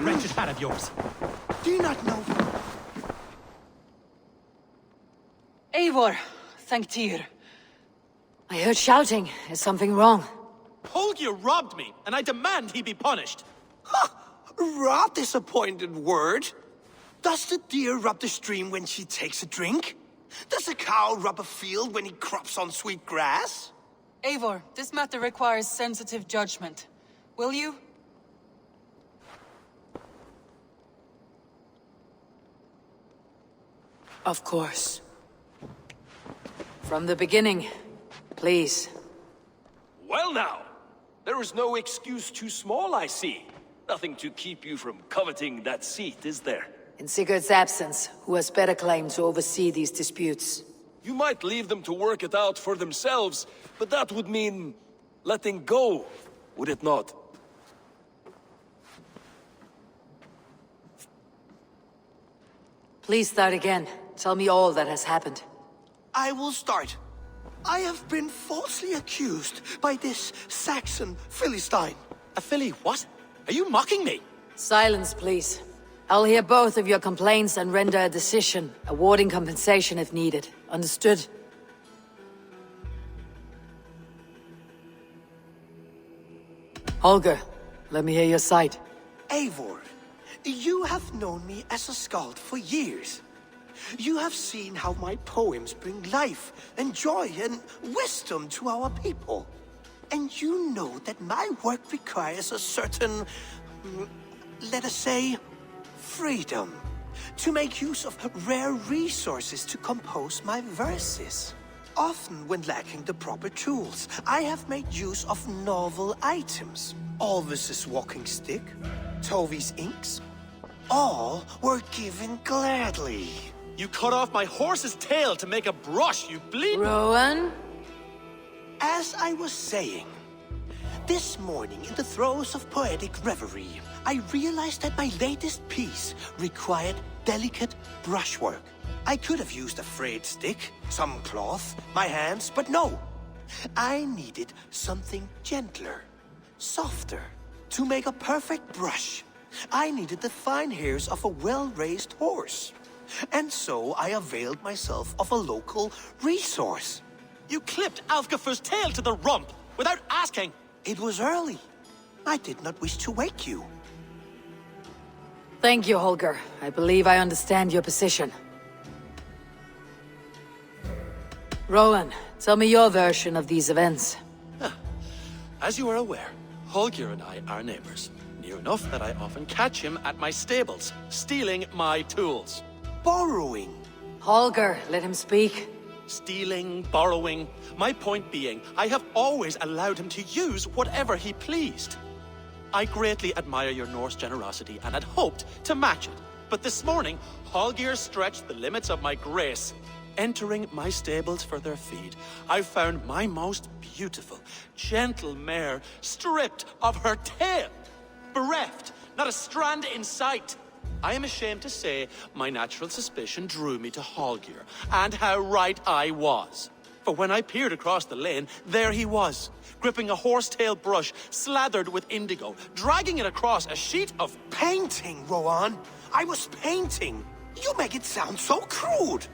wretched hat of yours? Do you not know? Eivor, thank Tyr. I heard shouting. Is something wrong? Holger robbed me, and I demand he be punished. Ha! Raw disappointed word. Does the deer rub the stream when she takes a drink? Does a cow rub a field when he crops on sweet grass? Eivor, this matter requires sensitive judgment. Will you? Of course. From the beginning, please. Well now, there is no excuse too small, I see. Nothing to keep you from coveting that seat, is there? In Sigurd's absence, who has better claim to oversee these disputes? You might leave them to work it out for themselves, but that would mean letting go, would it not? Please start again. Tell me all that has happened. I will start. I have been falsely accused by this Saxon Philistine. A filly what? Are you mocking me? Silence, please. I'll hear both of your complaints and render a decision, awarding compensation if needed. Understood? Holger, let me hear your side. Eivor, you have known me as a skald for years. You have seen how my poems bring life and joy and wisdom to our people. And you know that my work requires a certain, let us say, freedom to make use of rare resources to compose my verses. Often when lacking the proper tools, I have made use of novel items. Alvis's walking stick, Tovi's inks, all were given gladly. You cut off my horse's tail to make a brush, you bleed. Rowan? As I was saying, this morning in the throes of poetic reverie, I realized that my latest piece required delicate brushwork. I could have used a frayed stick, some cloth, my hands, but no. I needed something gentler, softer. To make a perfect brush, I needed the fine hairs of a well-raised horse. And so I availed myself of a local resource. You clipped Alfgafur's tail to the rump without asking. It was early. I did not wish to wake you. Thank you, Holger. I believe I understand your position. Rowan, tell me your version of these events. As you are aware, Holger and I are neighbors. Near enough that I often catch him at my stables, stealing my tools. Borrowing. Holger, let him speak. Stealing, borrowing. My point being, I have always allowed him to use whatever he pleased. I greatly admire your Norse generosity and had hoped to match it. But this morning, Holger stretched the limits of my grace. Entering my stables for their feed, I found my most beautiful, gentle mare stripped of her tail. Bereft, not a strand in sight. I am ashamed to say my natural suspicion drew me to Holger, and how right I was. For when I peered across the lane, there he was, gripping a horsetail brush slathered with indigo, dragging it across a sheet of... Painting, Rowan. I was painting. You make it sound so crude.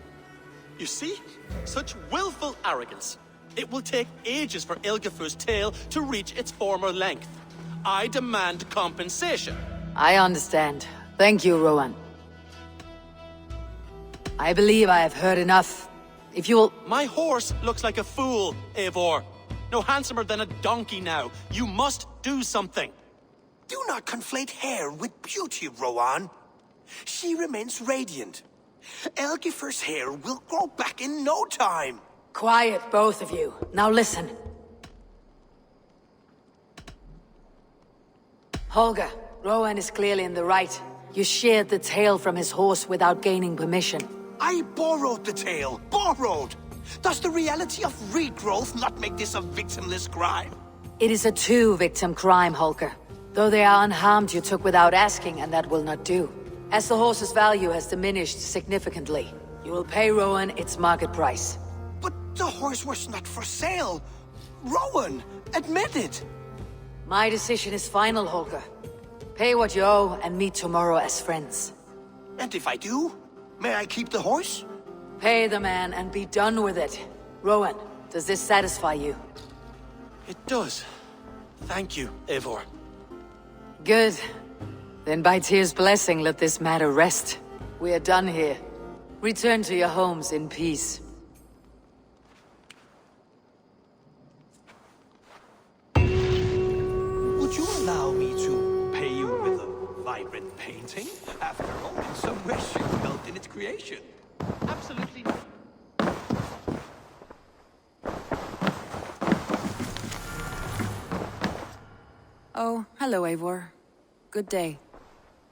You see? Such willful arrogance. It will take ages for Ilgafur's tail to reach its former length. I demand compensation. I understand. Thank you, Rowan. I believe I have heard enough. If you will... My horse looks like a fool, Eivor. No handsomer than a donkey now. You must do something. Do not conflate hair with beauty, Rowan. She remains radiant. Elgifur's hair will grow back in no time. Quiet, both of you. Now listen. Holger, Rowan is clearly in the right. You sheared the tail from his horse without gaining permission. I borrowed the tail. Borrowed! Does the reality of regrowth not make this a victimless crime? It is a two-victim crime, Holger. Though they are unharmed, you took without asking, and that will not do. As the horse's value has diminished significantly, you will pay Rowan its market price. But the horse was not for sale. Rowan, admit it. My decision is final, Holger. Pay what you owe and meet tomorrow as friends. And if I do, may I keep the horse? Pay the man and be done with it. Rowan, does this satisfy you? It does. Thank you, Eivor. Good. Then by Tyr's blessing, let this matter rest. We are done here. Return to your homes in peace. Would you allow me to pay you with a vibrant painting? After all, in some wish you felt in its creation. Absolutely not. Oh, hello, Eivor. Good day.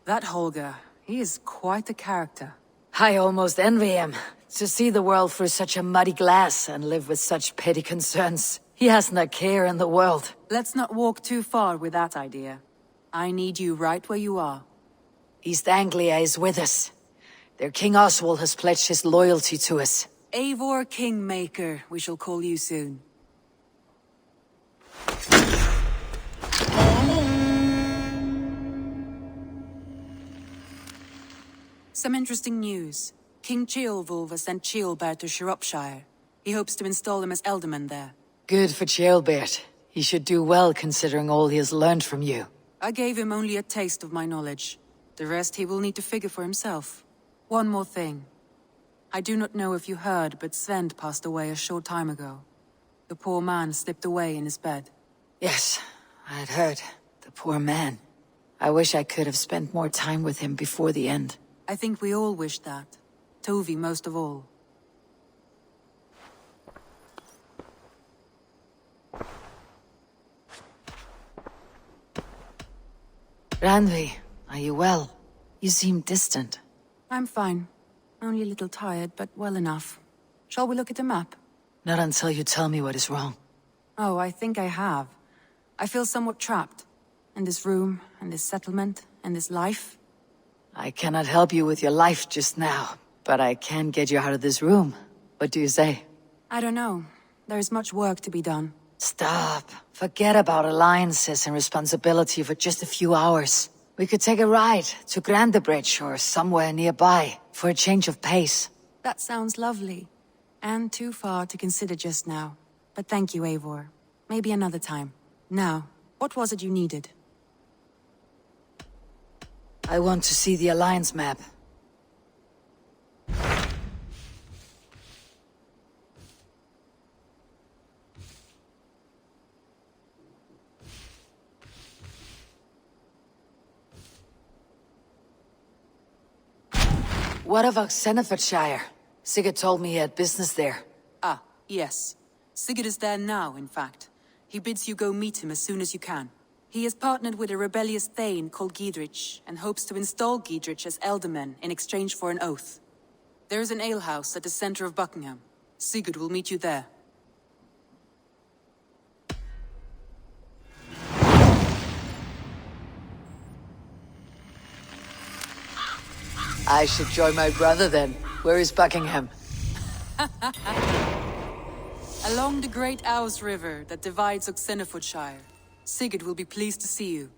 That Holger, he is quite the character. I almost envy him. To see the world through such a muddy glass and live with such petty concerns. He hasn't a care in the world. Let's not walk too far with that idea. I need you right where you are. East Anglia is with us. Their King Oswald has pledged his loyalty to us. Eivor Kingmaker, we shall call you soon. Some interesting news. King Ceolwulf has sent Ceolbert to Shropshire. He hopes to install him as Ealdorman there. Good for Ceolbert. He should do well considering all he has learned from you. I gave him only a taste of my knowledge. The rest he will need to figure for himself. One more thing. I do not know if you heard, but Sven passed away a short time ago. The poor man slipped away in his bed. Yes, I had heard. The poor man. I wish I could have spent more time with him before the end. I think we all wish that. Tovi most of all. Randvi, are you well? You seem distant. I'm fine. Only a little tired, but well enough. Shall we look at the map? Not until you tell me what is wrong. Oh, I think I have. I feel somewhat trapped. In this room, and this settlement, and this life. I cannot help you with your life just now, but I can get you out of this room. What do you say? I don't know. There is much work to be done. Stop. Forget about alliances and responsibility for just a few hours. We could take a ride to Grandebridge or somewhere nearby for a change of pace. That sounds lovely. And too far to consider just now. But thank you, Eivor. Maybe another time. Now, what was it you needed? I want to see the Alliance map. What of Oxenfordshire? Sigurd told me he had business there. Ah, yes. Sigurd is there now, in fact. He bids you go meet him as soon as you can. He has partnered with a rebellious thane called Giedrich, and hopes to install Giedrich as Ealdorman in exchange for an oath. There is an alehouse at the center of Buckingham. Sigurd will meet you there. I should join my brother then. Where is Buckingham? Along the Great Ouse River that divides Oxenfordshire. Sigurd will be pleased to see you.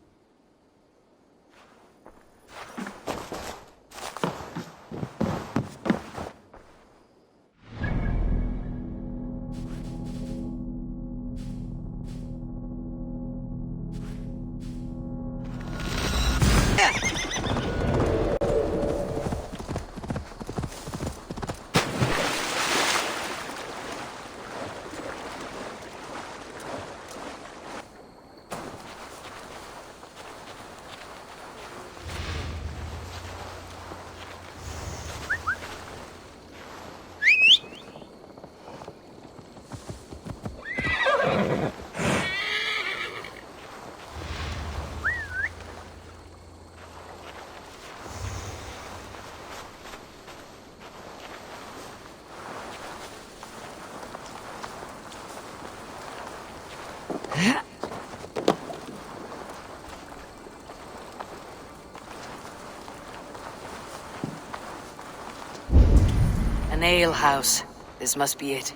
An alehouse. This must be it.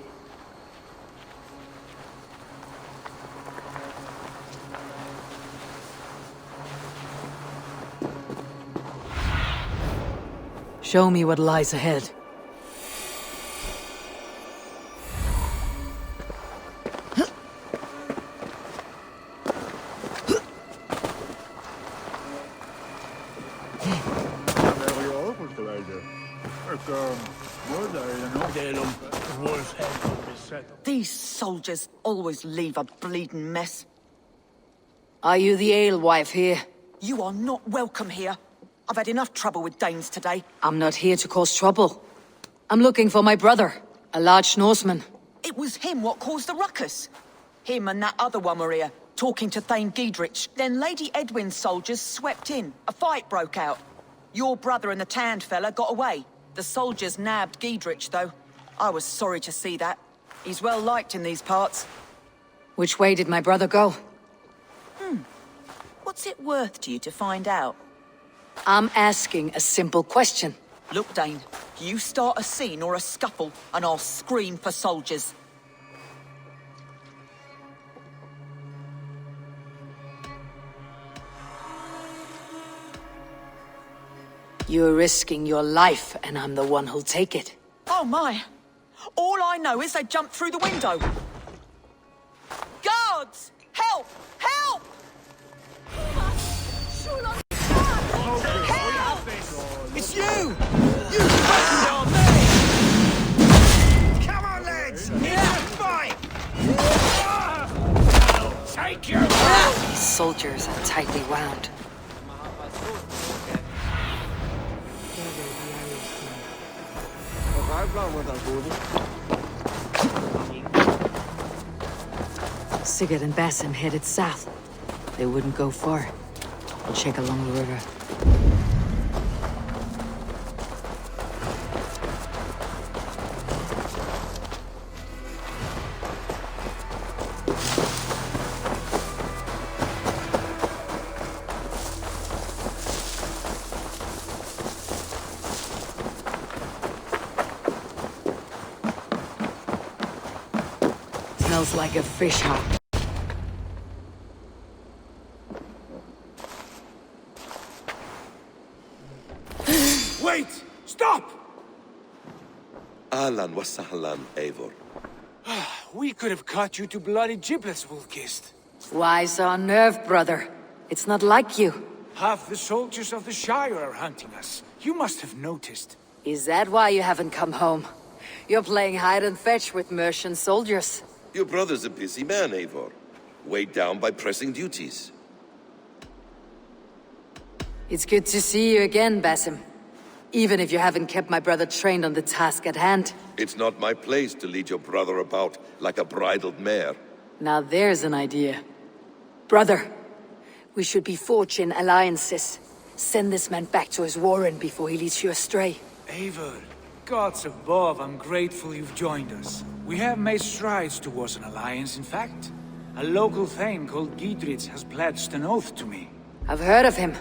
Show me what lies ahead. These soldiers always leave a bleeding mess. Are you the alewife here? You are not welcome here. I've had enough trouble with Danes today. I'm not here to cause trouble. I'm looking for my brother, a large Norseman. It was him what caused the ruckus. Him and that other one were here, talking to Thane Giedrich. Then Lady Edwin's soldiers swept in. A fight broke out. Your brother and the tanned fella got away. The soldiers nabbed Giedrich, though. I was sorry to see that. He's well liked in these parts. Which way did my brother go? What's it worth to you to find out? I'm asking a simple question. Look, Dane, you start a scene or a scuffle, and I'll scream for soldiers. You're risking your life, and I'm the one who'll take it. Oh my! All I know is they jumped through the window. Guards! Help! Help! Help! It's you! You fucking on me! Come on, lads! Fight! Take your... These soldiers are tightly wound. Sigurd and Basim headed south. They wouldn't go far. I'll check along the river. Smells like a fish hut. Wait! Stop! Ahlan wa sahlan, Eivor. We could have cut you to bloody giblets, Wolfkist. Why so unnerved, brother? It's not like you. Half the soldiers of the Shire are hunting us. You must have noticed. Is that why you haven't come home? You're playing hide and fetch with Mercian soldiers. Your brother's a busy man, Eivor. Weighed down by pressing duties. It's good to see you again, Basim. Even if you haven't kept my brother trained on the task at hand. It's not my place to lead your brother about like a bridled mare. Now there's an idea. Brother, we should be forging alliances. Send this man back to his warren before he leads you astray. Eivor, gods above, I'm grateful you've joined us. We have made strides towards an alliance, in fact. A local thane called Giedrich has pledged an oath to me. I've heard of him.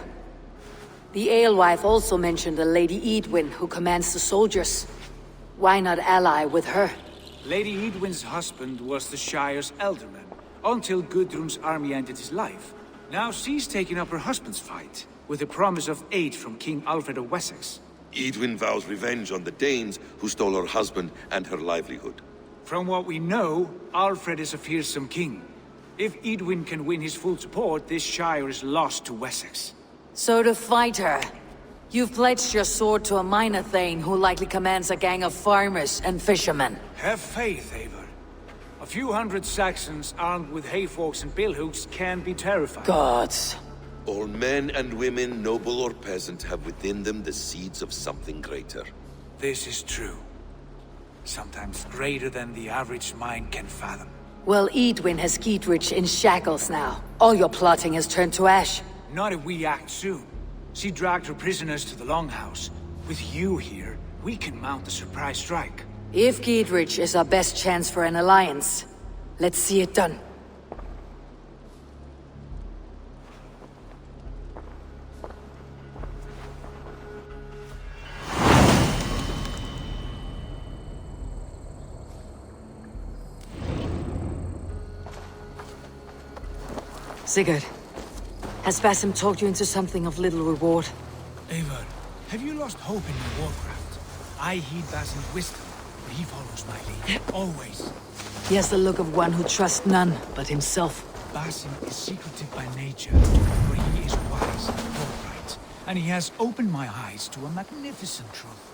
The alewife also mentioned a Lady Edwin who commands the soldiers. Why not ally with her? Lady Edwin's husband was the Shire's elderman, until Gudrun's army ended his life. Now she's taking up her husband's fight, with the promise of aid from King Alfred of Wessex. Edwin vows revenge on the Danes who stole her husband and her livelihood. From what we know, Alfred is a fearsome king. If Edwin can win his full support, this Shire is lost to Wessex. So to fight her, you've pledged your sword to a minor thane who likely commands a gang of farmers and fishermen. Have faith, Eivor. A few hundred Saxons armed with hayforks and billhooks can be terrifying. Gods. All men and women, noble or peasant, have within them the seeds of something greater. This is true. Sometimes greater than the average mind can fathom. Well, Edwin has Giedrich in shackles now. All your plotting has turned to ash. Not if we act soon. She dragged her prisoners to the Longhouse. With you here, we can mount a surprise strike. If Giedrich is our best chance for an alliance, let's see it done. Sigurd, has Basim talked you into something of little reward? Eivor, Have you lost hope in your warcraft? I heed Basim's wisdom, but he follows my lead. Always. He has the look of one who trusts none but himself. Basim is secretive by nature, but he is wise and forthright. And he has opened my eyes to a magnificent truth.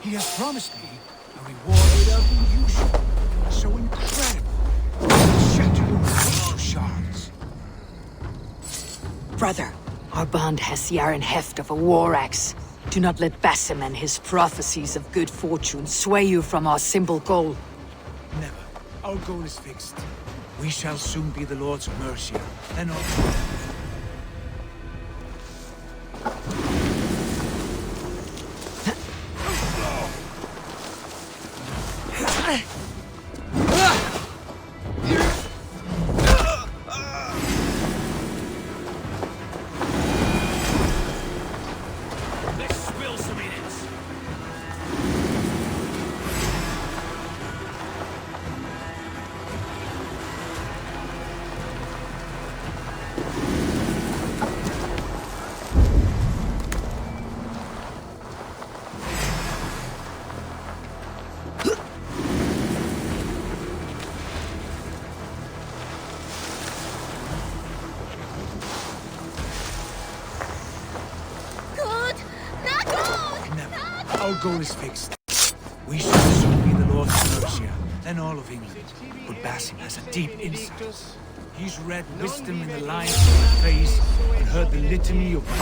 He has promised me a reward without unusual, so incredible. Shatter the world to shards. Brother, our bond has the iron heft of a war axe. Do not let Basim and his prophecies of good fortune sway you from our simple goal. Never. Our goal is fixed. We shall soon be the Lords of Mercia, then all... Our goal is fixed. We shall soon be the Lords of Mercia, then all of England. But Basim has a deep insight. He's read wisdom in the lines of my face and heard the litany of my...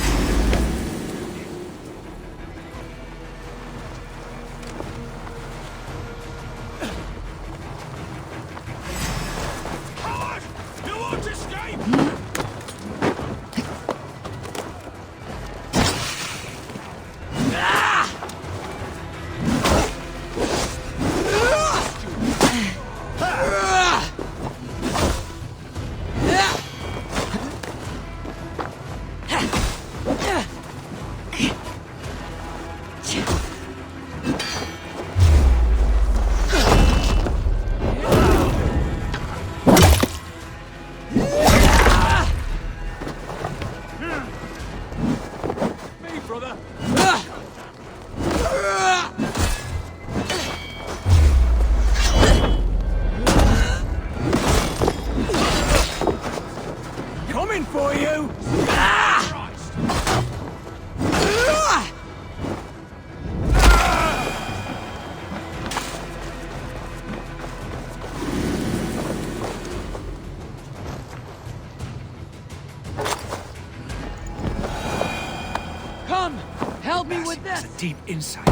Deep insight.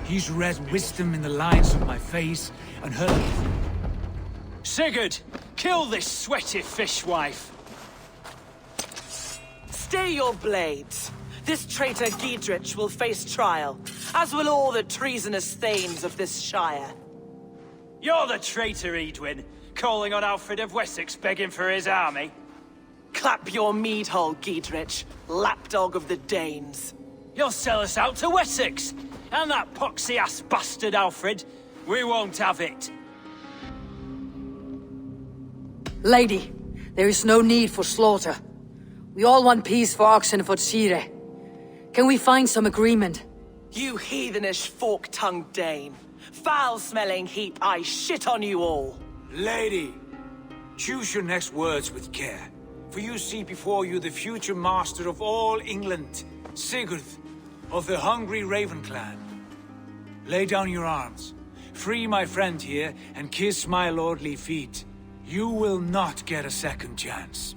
He's read wisdom in the lines of my face and heard... Sigurd! Kill this sweaty fishwife! Stay your blades. This traitor Giedrich will face trial, as will all the treasonous thanes of this shire. You're the traitor, Eadwyn, calling on Alfred of Wessex begging for his army. Clap your mead hole, Giedrich, lapdog of the Danes. You'll sell us out to Wessex! And that poxy-ass bastard Alfred! We won't have it! Lady, there is no need for slaughter. We all want peace for Oxenford. Can we find some agreement? You heathenish fork-tongued Dane. Foul-smelling heap, I shit on you all. Lady, choose your next words with care. For you see before you the future master of all England, Sigurd, of the hungry Raven clan. Lay down your arms. Free my friend here and kiss my lordly feet. You will not get a second chance.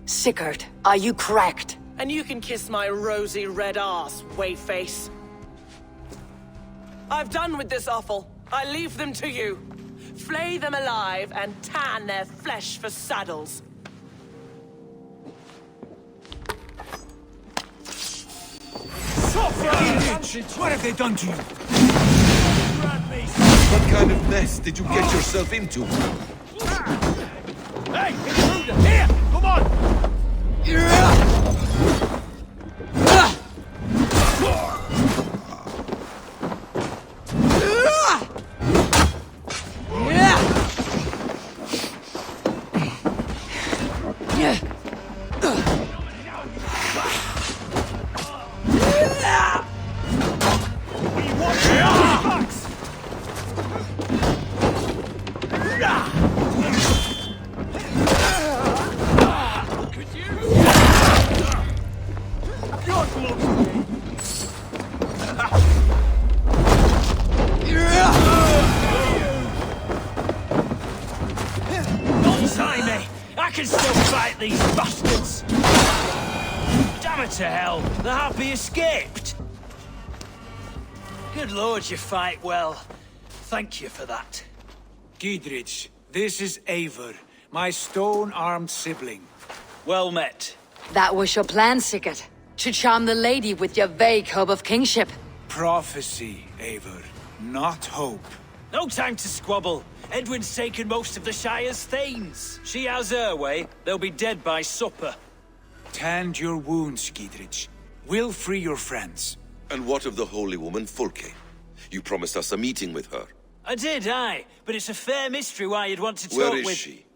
Sigurd, are you cracked? And you can kiss my rosy red arse, wayface. I've done with this offal. I leave them to you. Flay them alive and tan their flesh for saddles. What have they done to you? What kind of mess did you get yourself into? Hey, intruder! Here! Come on! these bastards! Damn it to hell! The Happy escaped! Good lord, you fight well. Thank you for that. Giedrich, this is Eivor, my stone-armed sibling. Well met. That was your plan, Sigurd. To charm the lady with your vague hope of kingship. Prophecy, Eivor, not hope. No time to squabble. Edwin's taken most of the Shire's thanes. She has her way. They'll be dead by supper. Tend your wounds, Giedrich. We'll free your friends. And what of the holy woman Fulke? You promised us a meeting with her. I did, aye. But it's a fair mystery why you'd want to talk Where is with... she?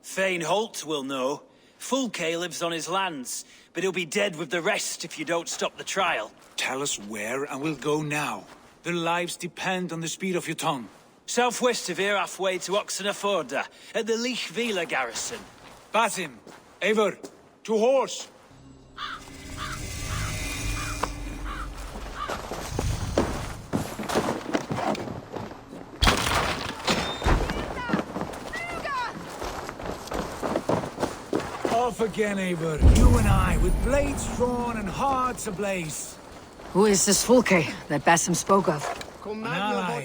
Thane Holt will know. Fulke lives on his lands, but he'll be dead with the rest if you don't stop the trial. Tell us where, and we'll go now. Their lives depend on the speed of your tongue. Southwest of here, halfway to Oxenaforda, at the Lichvila garrison. Basim, Eivor, to horse! Off again, Eivor. You and I, with blades drawn and hearts ablaze. Who is this Fulke that Basim spoke of? An ally,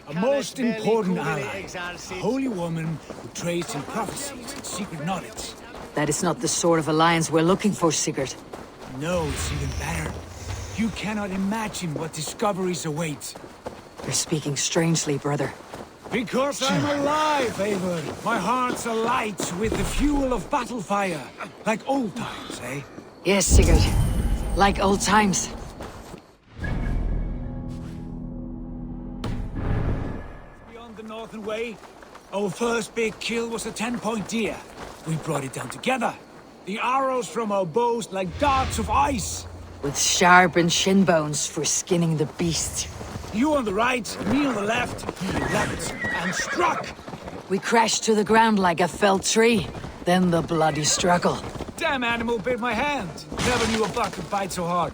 a most important ally. A holy woman who trades in prophecies and secret knowledge. That is not the sort of alliance we're looking for, Sigurd. No, it's even better. You cannot imagine what discoveries await. You're speaking strangely, brother. Because I'm alive, Eivor. My heart's alight with the fuel of battle fire. Like old times, eh? Yes, Sigurd. Like old times. Beyond the northern way, our first big kill was a 10-point deer. We brought it down together. The arrows from our bows like darts of ice. With sharpened shin bones for skinning the beast. You on the right, me on the left. We leapt and struck. We crashed to the ground like a felled tree. Then the bloody struggle. Damn animal bit my hand. Never knew a buck could bite so hard.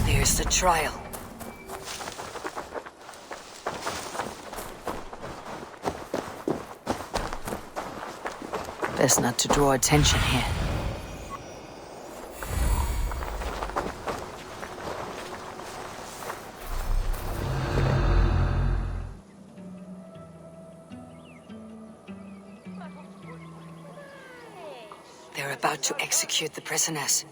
There's the trial. Best not to draw attention here. They're about to execute the prisoners.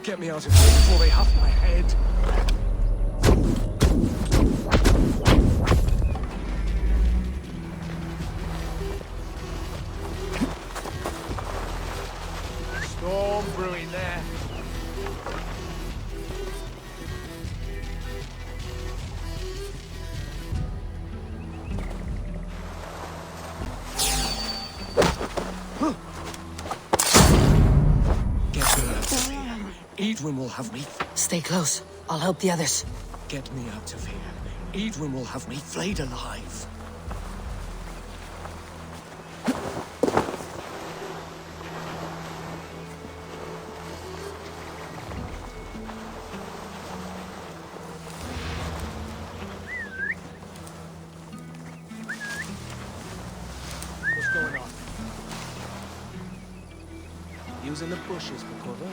Get me out of here before they huff my head. Storm brewing there. Eidwin will have me. Stay close. I'll help the others. Get me out of here. Eidwin will have me flayed alive. What's going on? Using the bushes for cover.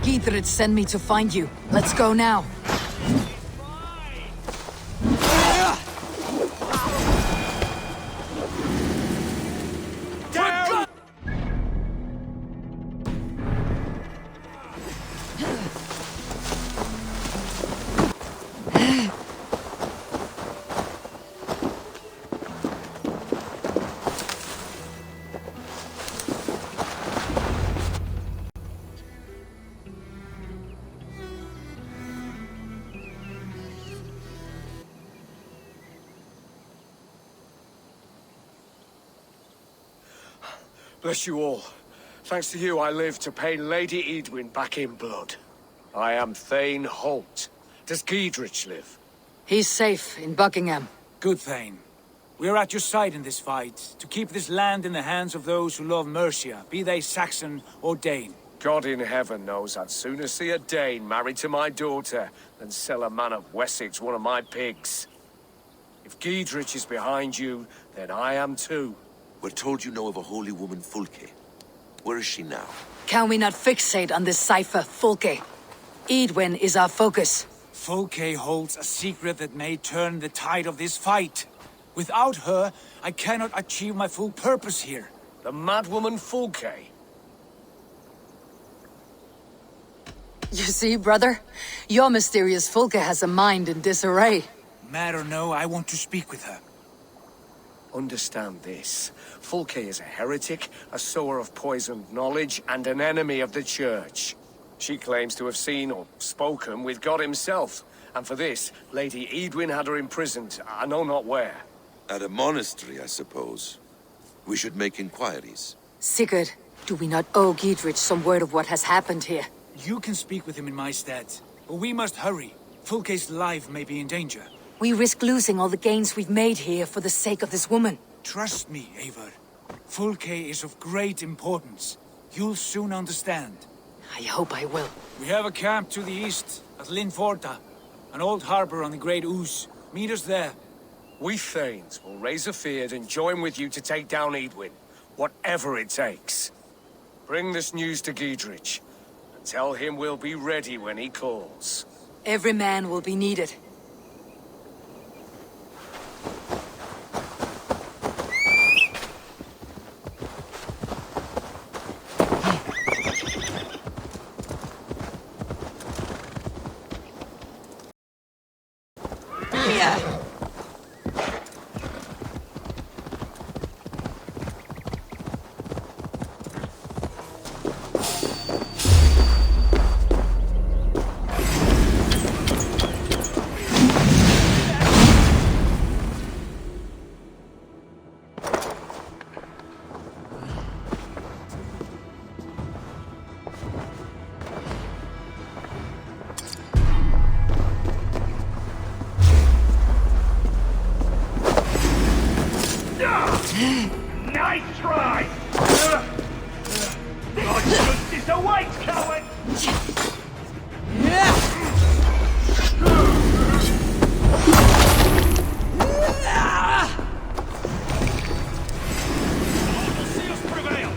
Githrid sent me to find you. Let's go now. Bless you all. Thanks to you, I live to pay Lady Eidwin back in blood. I am Thane Holt. Does Giedrich live? He's safe in Buckingham. Good, Thane. We are at your side in this fight, to keep this land in the hands of those who love Mercia, be they Saxon or Dane. God in heaven knows I'd sooner see a Dane married to my daughter than sell a man of Wessex one of my pigs. If Giedrich is behind you, then I am too. We're told you know of a holy woman, Fulke. Where is she now? Can we not fixate on this cipher, Fulke? Eidwin is our focus. Fulke holds a secret that may turn the tide of this fight. Without her, I cannot achieve my full purpose here. The madwoman Fulke? You see, brother? Your mysterious Fulke has a mind in disarray. Mad or no, I want to speak with her. Understand this. Fulke is a heretic, a sower of poisoned knowledge, and an enemy of the Church. She claims to have seen or spoken with God himself, and for this, Lady Eidwin had her imprisoned, I know not where. At a monastery, I suppose. We should make inquiries. Sigurd, do we not owe Giedrich some word of what has happened here? You can speak with him in my stead, but we must hurry. Fulke's life may be in danger. We risk losing all the gains we've made here for the sake of this woman. Trust me, Eivor. Fulke is of great importance. You'll soon understand. I hope I will. We have a camp to the east, at Linforta. An old harbor on the Great Ouse. Meet us there. We Thanes will raise a feard and join with you to take down Eidwin, whatever it takes. Bring this news to Giedrich, and tell him we'll be ready when he calls. Every man will be needed. Nice try! Your justice awaits, coward! See us prevail!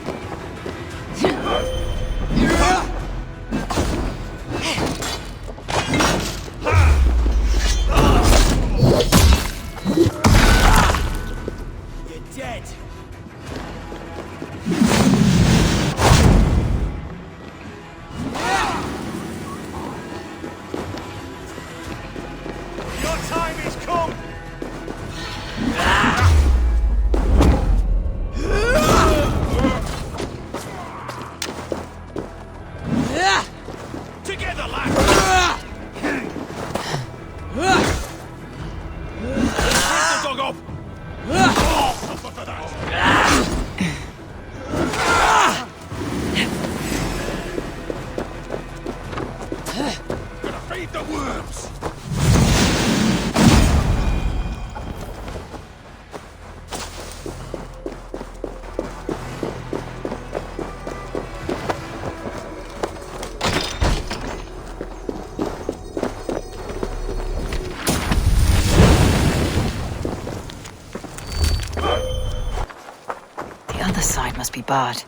other side must be barred.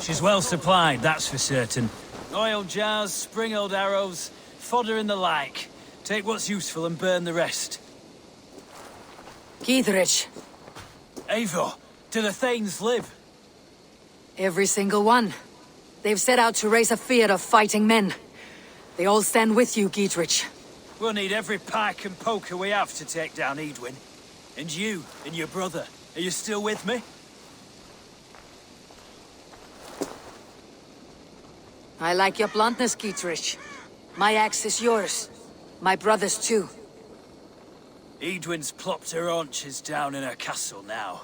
She's well supplied, that's for certain. Oil jars, spring-oiled arrows, fodder and the like. Take what's useful and burn the rest. Giedrich. Eivor, do the Thanes live? Every single one. They've set out to raise a fear of fighting men. They all stand with you, Giedrich. We'll need every pike and poker we have to take down Eadwyn. And you, and your brother, are you still with me? I like your bluntness, Giedrich. My axe is yours. My brother's too. Eadwyn's plopped her haunches down in her castle now.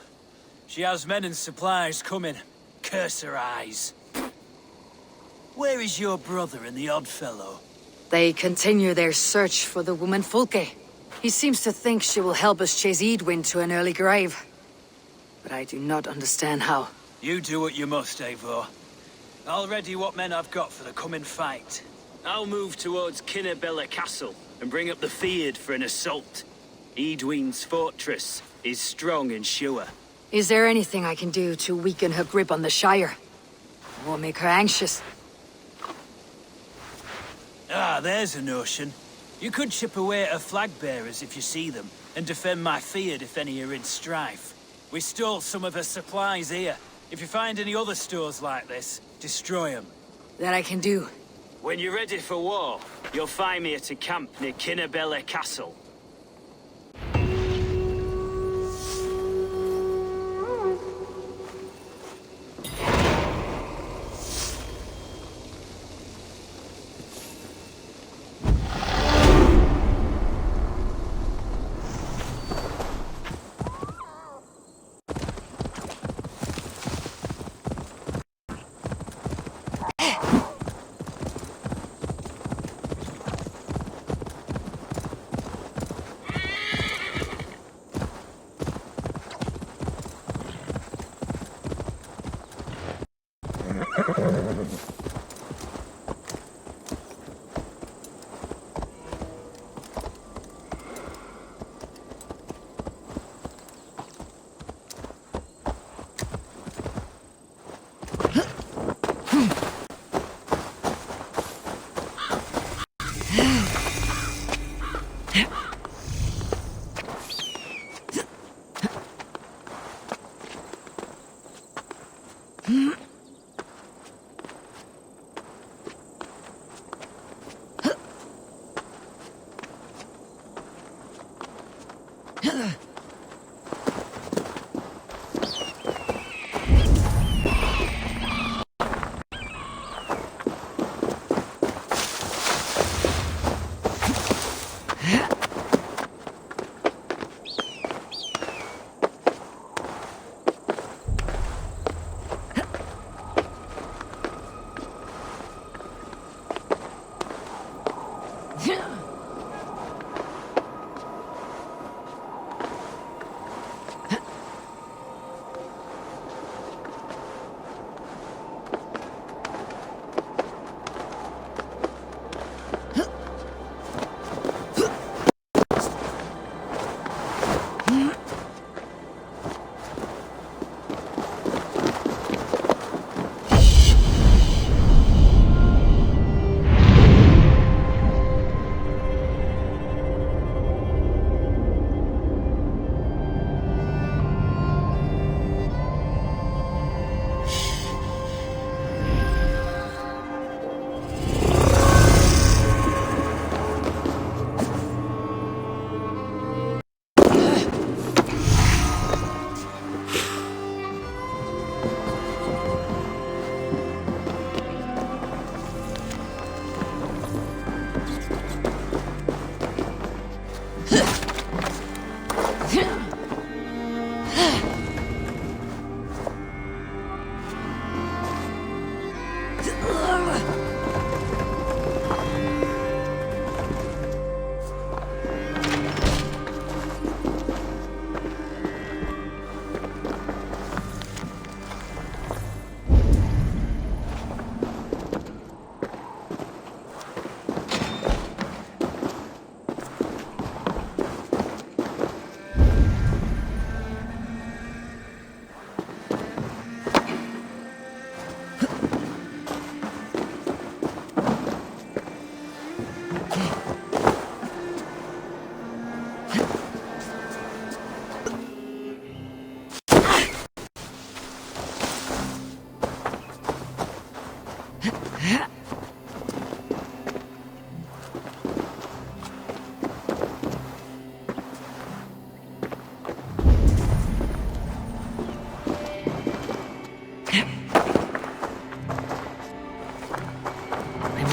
She has men and supplies coming. Curse her eyes. Where is your brother and the odd fellow? They continue their search for the woman Fulke. He seems to think she will help us chase Eadwyn to an early grave. But I do not understand how. You do what you must, Eivor. I'll ready what men I've got for the coming fight. I'll move towards Kinnebella Castle and bring up the Fyrd for an assault. Eadwyn's fortress is strong and sure. Is there anything I can do to weaken her grip on the Shire? Or make her anxious? Ah, there's a notion. You could chip away at her flag-bearers if you see them, and defend my Fyrd if any are in strife. We stole some of her supplies here. If you find any other stores like this, destroy them. That I can do. When you're ready for war, you'll find me at a camp near Kinnebella Castle.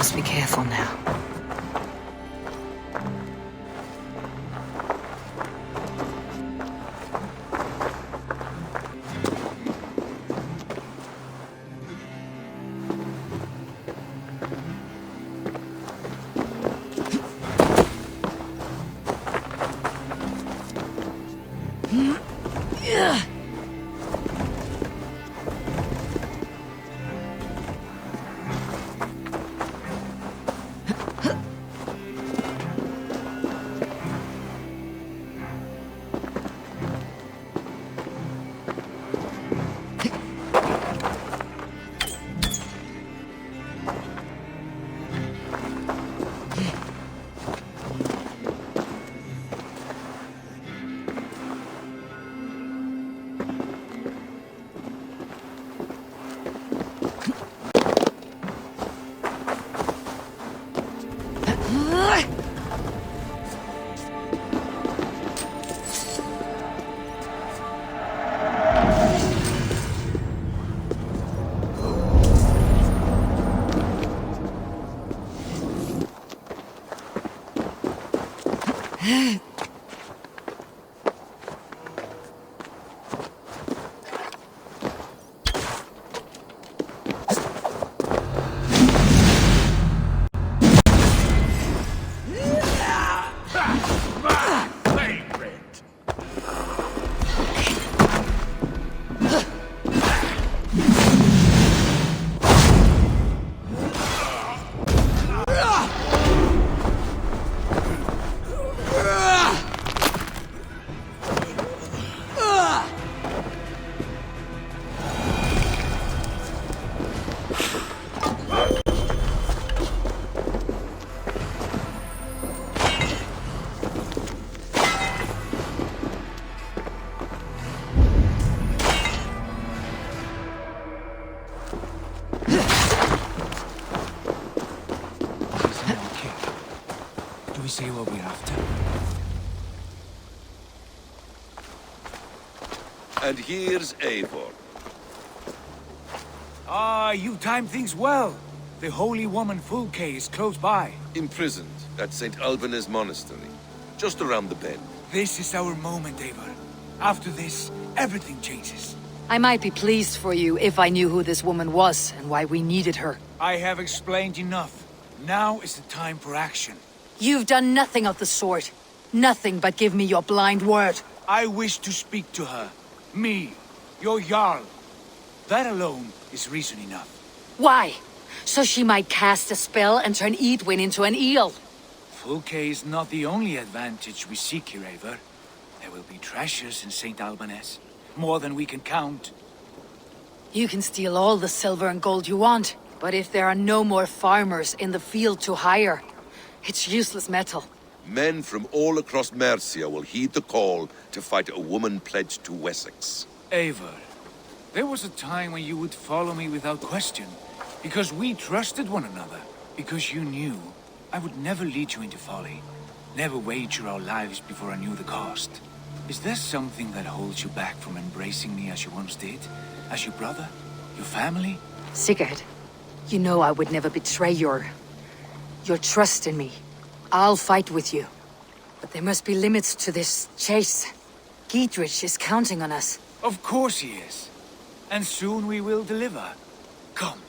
Must be careful now. Do we say what we're after? And here's Eivor. Ah, you timed things well. The holy woman Fulke is close by. Imprisoned at St. Alban's Monastery, just around the bend. This is our moment, Eivor. After this, everything changes. I might be pleased for you if I knew who this woman was and why we needed her. I have explained enough. Now is the time for action. You've done nothing of the sort. Nothing but give me your blind word. I wish to speak to her. Me, your Jarl. That alone is reason enough. Why? So she might cast a spell and turn Eadwyn into an eel. Fulke is not the only advantage we seek here, Eivor. There will be treasures in St. Alban's. More than we can count. You can steal all the silver and gold you want, but if there are no more farmers in the field to hire, it's useless metal. Men from all across Mercia will heed the call to fight a woman pledged to Wessex. Eivor, there was a time when you would follow me without question, because we trusted one another, because you knew I would never lead you into folly, never wager our lives before I knew the cost. Is there something that holds you back from embracing me as you once did? As your brother? Your family? Sigurd, you know I would never betray your trust in me. I'll fight with you. But there must be limits to this chase. Giedrich is counting on us. Of course he is. And soon we will deliver. Come.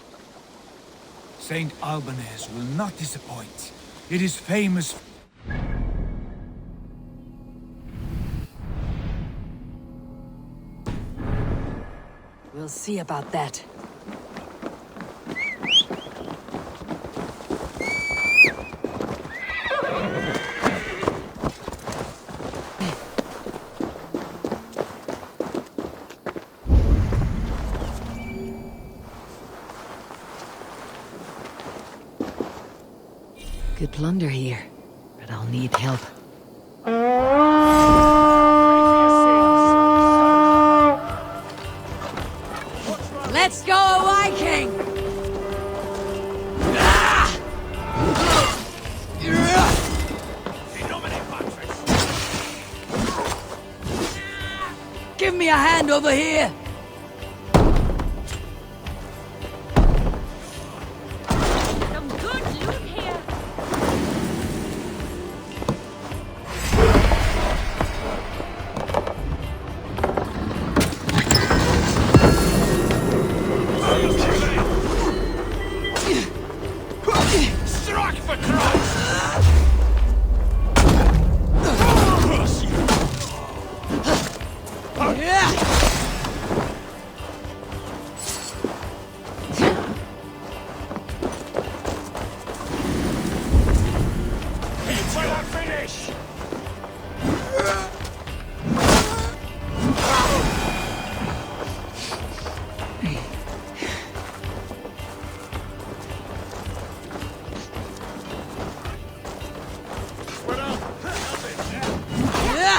St. Alban's will not disappoint. It is famous. We'll see about that. Good plunder here, but I'll need help. Let's go, Viking! Give me a hand over here! Some good loot here. Strike for Christ!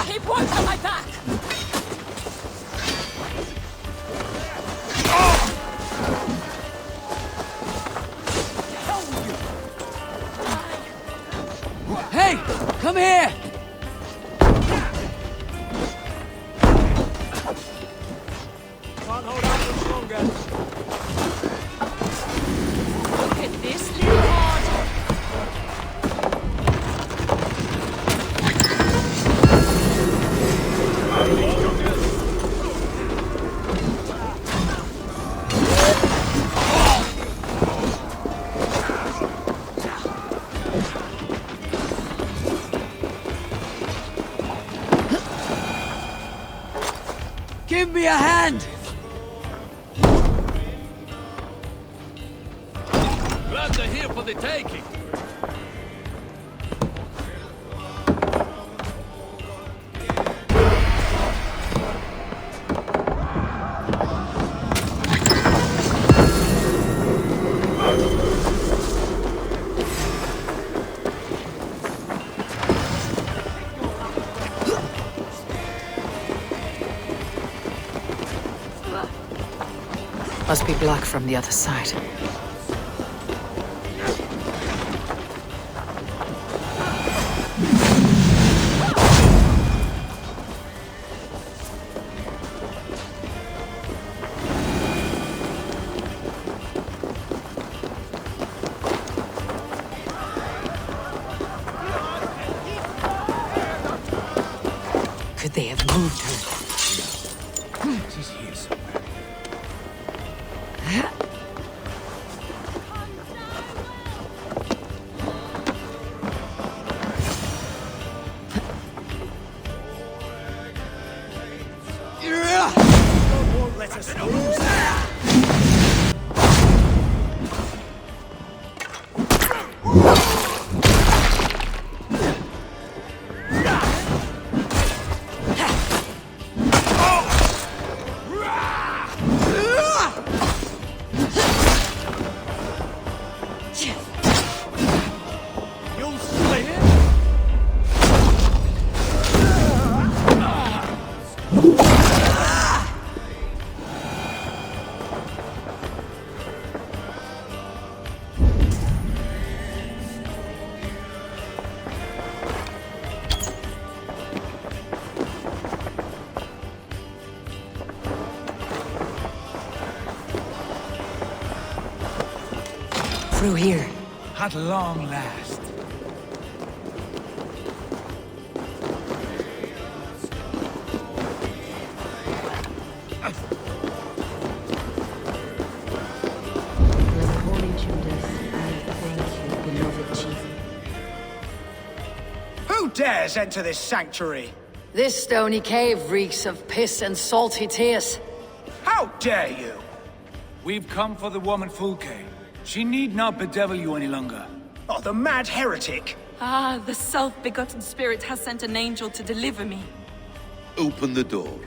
Keep one on my back. Hey! Come here! Can't hold out much longer. Look at this little horde. Give me a hand! Glad they're here for the taking. Must be blocked from the other side. Could they have moved her? She's here somewhere. Let us lose. You'll slay him? Through here. At long last. Holy Judas, I thank you, beloved chief. Who dares enter this sanctuary? This stony cave reeks of piss and salty tears. How dare you? We've come for the woman Fulke. She need not bedevil you any longer. Oh, the mad heretic! Ah, the self-begotten spirit has sent an angel to deliver me. Open the door.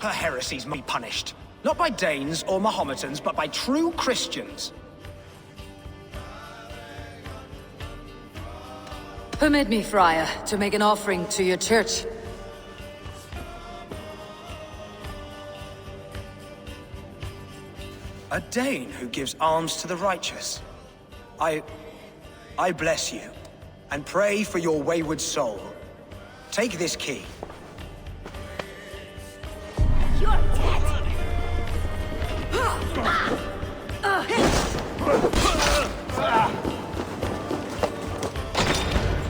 Her heresies may be punished. Not by Danes or Mahometans, but by true Christians. Permit me, Friar, to make an offering to your church. A Dane who gives alms to the righteous. I bless you, and pray for your wayward soul. Take this key. You're dead!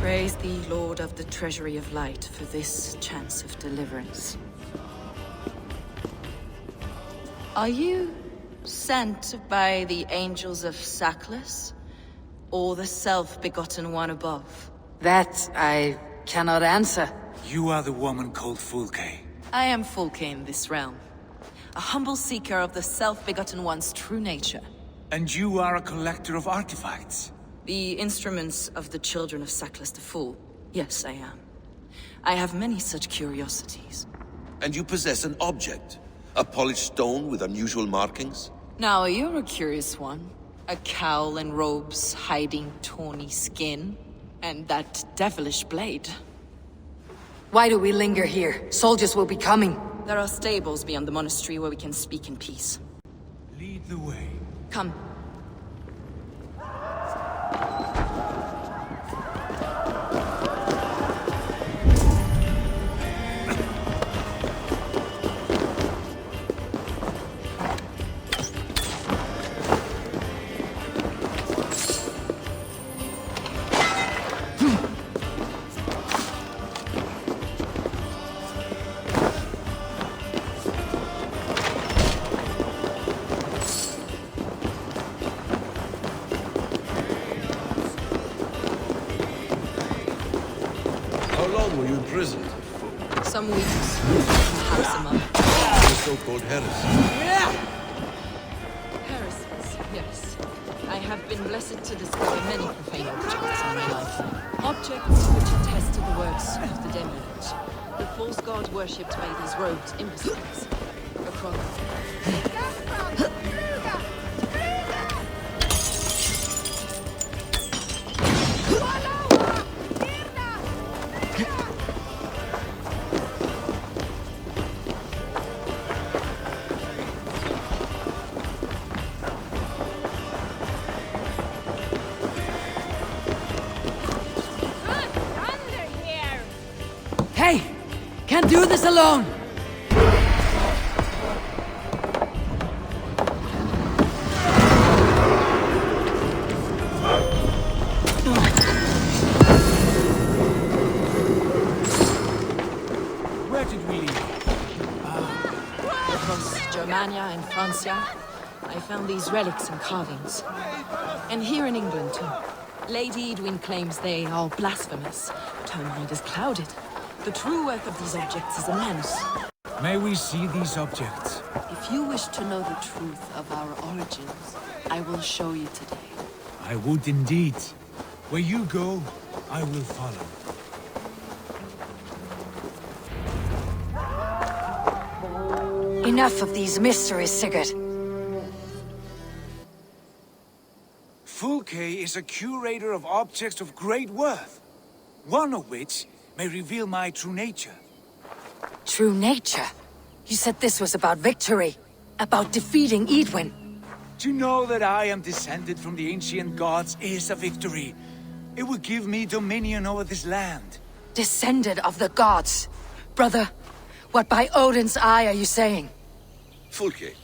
Praise thee, Lord of the Treasury of Light, for this chance of deliverance. Are you sent by the angels of Sackless, or the self-begotten one above? That I cannot answer. You are the woman called Fulke. I am Fulke in this realm, a humble seeker of the self-begotten one's true nature. And you are a collector of artifacts. The instruments of the children of Sackless the Fool. Yes, I am. I have many such curiosities. And you possess an object? A polished stone with unusual markings? Now, you're a curious one. A cowl and robes hiding tawny skin. And that devilish blade. Why do we linger here? Soldiers will be coming. There are stables beyond the monastery where we can speak in peace. Lead the way. Come. Imprisoned. Some weeks, perhaps a month. The so-called heresy. Heresies, yes. I have been blessed to discover many profane objects in my life. Objects which attest to the works of the demiurge. The false god worshipped by these robed imbeciles. Across. Hey! Can't do this alone! Britannia and Francia, I found these relics and carvings. And here in England, too. Lady Edwin claims they are blasphemous, but her mind is clouded. The true worth of these objects is immense. May we see these objects? If you wish to know the truth of our origins, I will show you today. I would indeed. Where you go, I will follow. Enough of these mysteries, Sigurd. Fulke is a curator of objects of great worth, one of which may reveal my true nature. True nature? You said this was about victory, about defeating Edwin. To know that I am descended from the ancient gods is a victory. It will give me dominion over this land. Descended of the gods? Brother, what by Odin's eye are you saying? Fulke,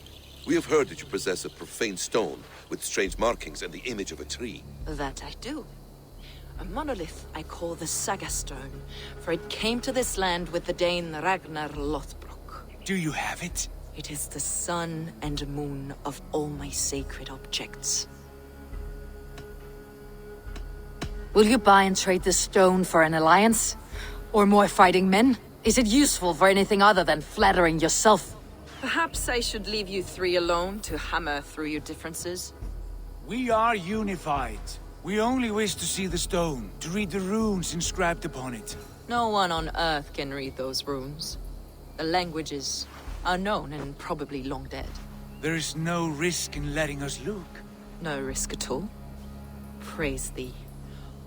we have heard that you possess a profane stone with strange markings and the image of a tree. That I do. A monolith I call the Saga Stone, for it came to this land with the Dane Ragnar Lothbrok. Do you have it? It is the sun and moon of all my sacred objects. Will you buy and trade this stone for an alliance? Or more fighting men? Is it useful for anything other than flattering yourself? Perhaps I should leave you three alone to hammer through your differences. We are unified. We only wish to see the stone, to read the runes inscribed upon it. No one on Earth can read those runes. The languages are known and probably long dead. There is no risk in letting us look. No risk at all. Praise thee,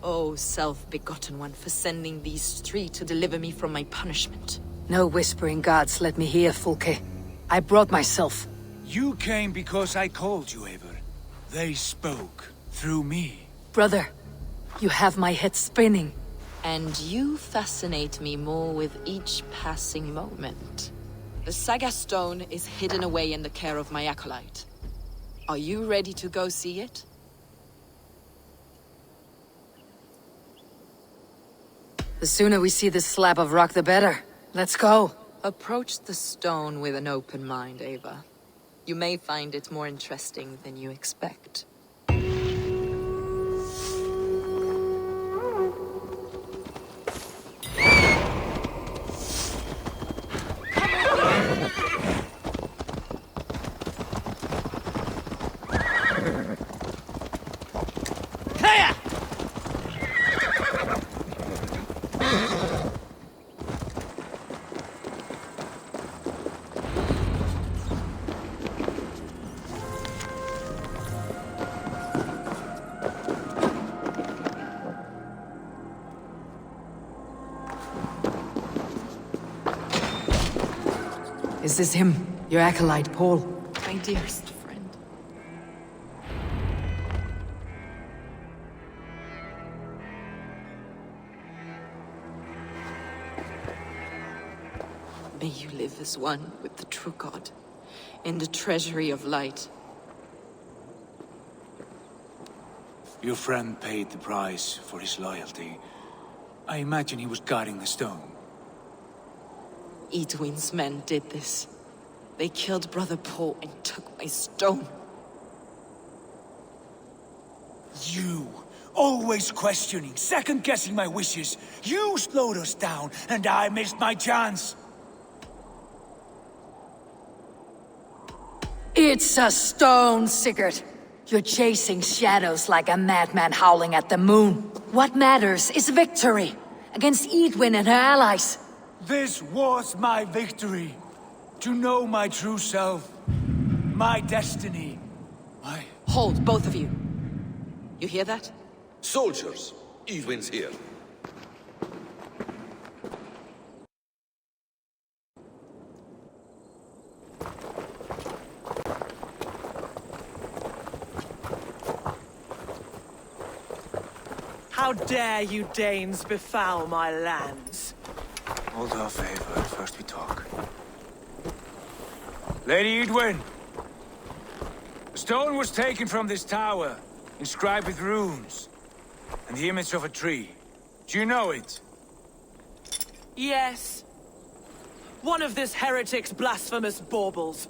O self-begotten one, for sending these three to deliver me from my punishment. No whispering gods let me hear, Fulke. I brought myself. You came because I called you, Eivor. They spoke through me. Brother, you have my head spinning. And you fascinate me more with each passing moment. The Saga Stone is hidden away in the care of my acolyte. Are you ready to go see it? The sooner we see this slab of rock, the better. Let's go. Approach the stone with an open mind, Eivor. You may find it more interesting than you expect. Is this him? Your acolyte, Paul? My dearest friend. May you live as one with the true God, in the treasury of light. Your friend paid the price for his loyalty. I imagine he was guarding the stone. Edwin's men did this. They killed Brother Paul and took my stone. You, always questioning, second-guessing my wishes. You slowed us down, and I missed my chance. It's a stone, Sigurd. You're chasing shadows like a madman howling at the moon. What matters is victory against Edwin and her allies. This was my victory. To know my true self. My destiny. Hold, both of you. You hear that? Soldiers, Edwin's here. How dare you Danes befoul my lands? Hold off, Eivor. First we talk. Lady Edwin! The stone was taken from this tower, inscribed with runes, and the image of a tree. Do you know it? Yes. One of this heretic's blasphemous baubles.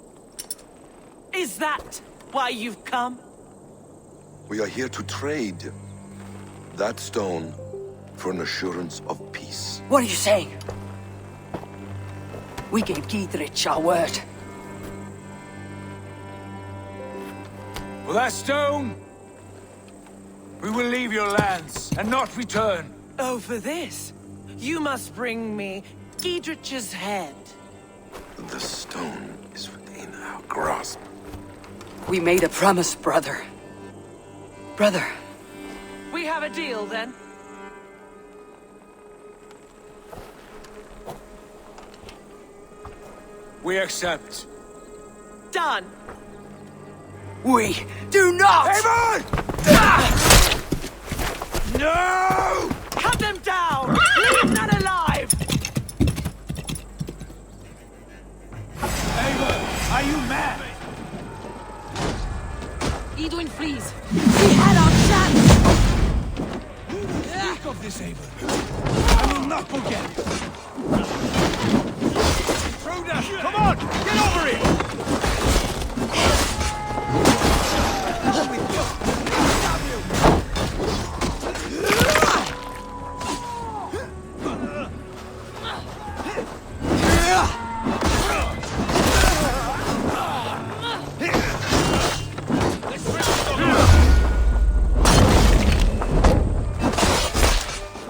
Is that why you've come? We are here to trade that stone for an assurance of peace. What are you saying? We gave Giedrich our word. For that stone, we will leave your lands and not return. Oh, for this? You must bring me Giedrich's head. The stone is within our grasp. We made a promise, brother. Brother. We have a deal, then? We accept. Done. We do not! Eivor! No! Cut them down! Leave none alive! Eivor, are you mad? Edwin flees. We had our chance! Think of this, Eivor. I will not forget. Intruder! Come on! Get over it!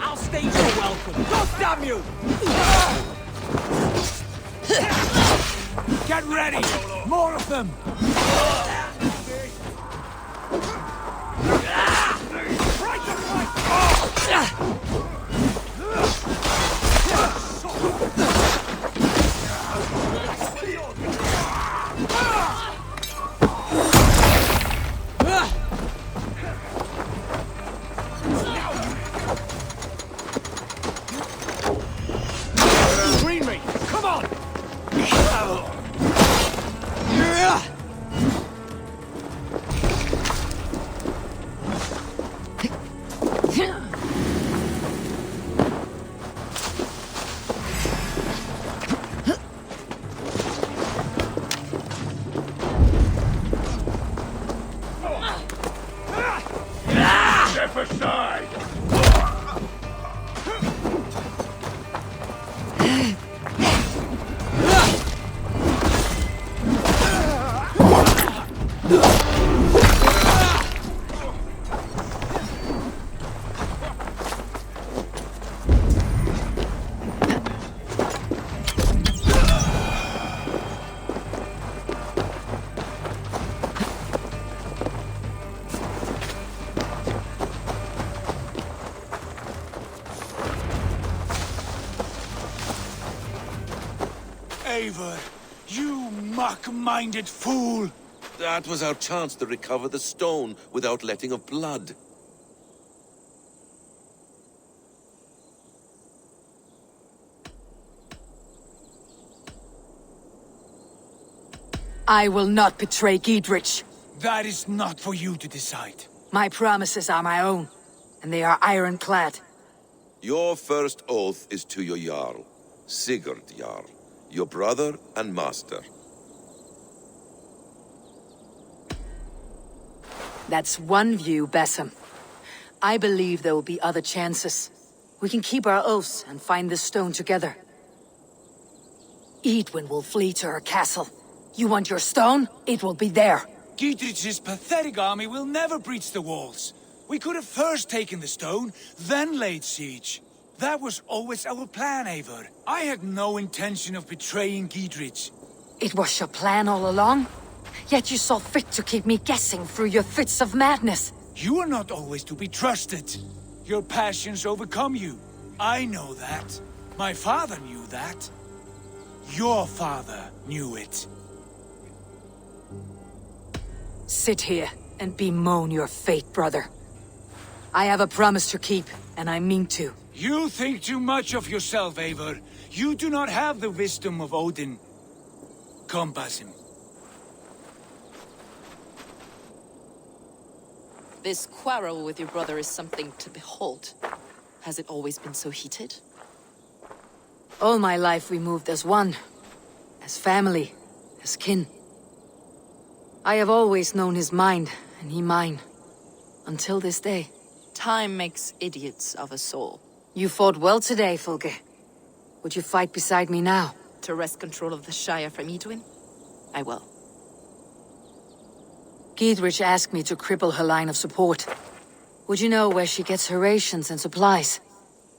I'll stage your welcome. God damn you! Get ready! More of them! Screen me! Come on! Step aside! Eivor, you mock-minded fool! That was our chance to recover the stone without letting of blood. I will not betray Giedrich. That is not for you to decide. My promises are my own, and they are ironclad. Your first oath is to your Jarl, Sigurd Jarl, your brother and master. That's one view, Bessem. I believe there will be other chances. We can keep our oaths and find this stone together. Edwin will flee to her castle. You want your stone? It will be there. Giedrich's pathetic army will never breach the walls. We could have first taken the stone, then laid siege. That was always our plan, Eivor. I had no intention of betraying Giedrich. It was your plan all along? Yet you saw fit to keep me guessing through your fits of madness. You are not always to be trusted. Your passions overcome you. I know that. My father knew that. Your father knew it. Sit here and bemoan your fate, brother. I have a promise to keep, and I mean to. You think too much of yourself, Eivor. You do not have the wisdom of Odin. Come, Basim. This quarrel with your brother is something to behold. Has it always been so heated? All my life we moved as one. As family. As kin. I have always known his mind, and he mine. Until this day. Time makes idiots of us all. You fought well today, Fulke. Would you fight beside me now? To wrest control of the Shire from Eidwin? I will. Giedrich asked me to cripple her line of support. Would you know where she gets her rations and supplies?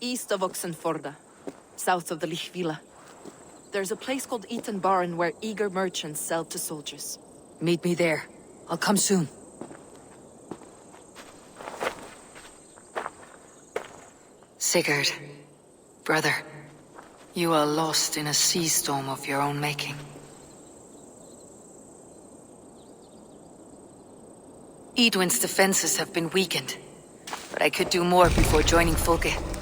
East of Oxenforda, south of the Lichvila. There's a place called Eaton Barn where eager merchants sell to soldiers. Meet me there. I'll come soon. Sigurd, brother, you are lost in a sea storm of your own making. Eidwin's defenses have been weakened, but I could do more before joining Fulke.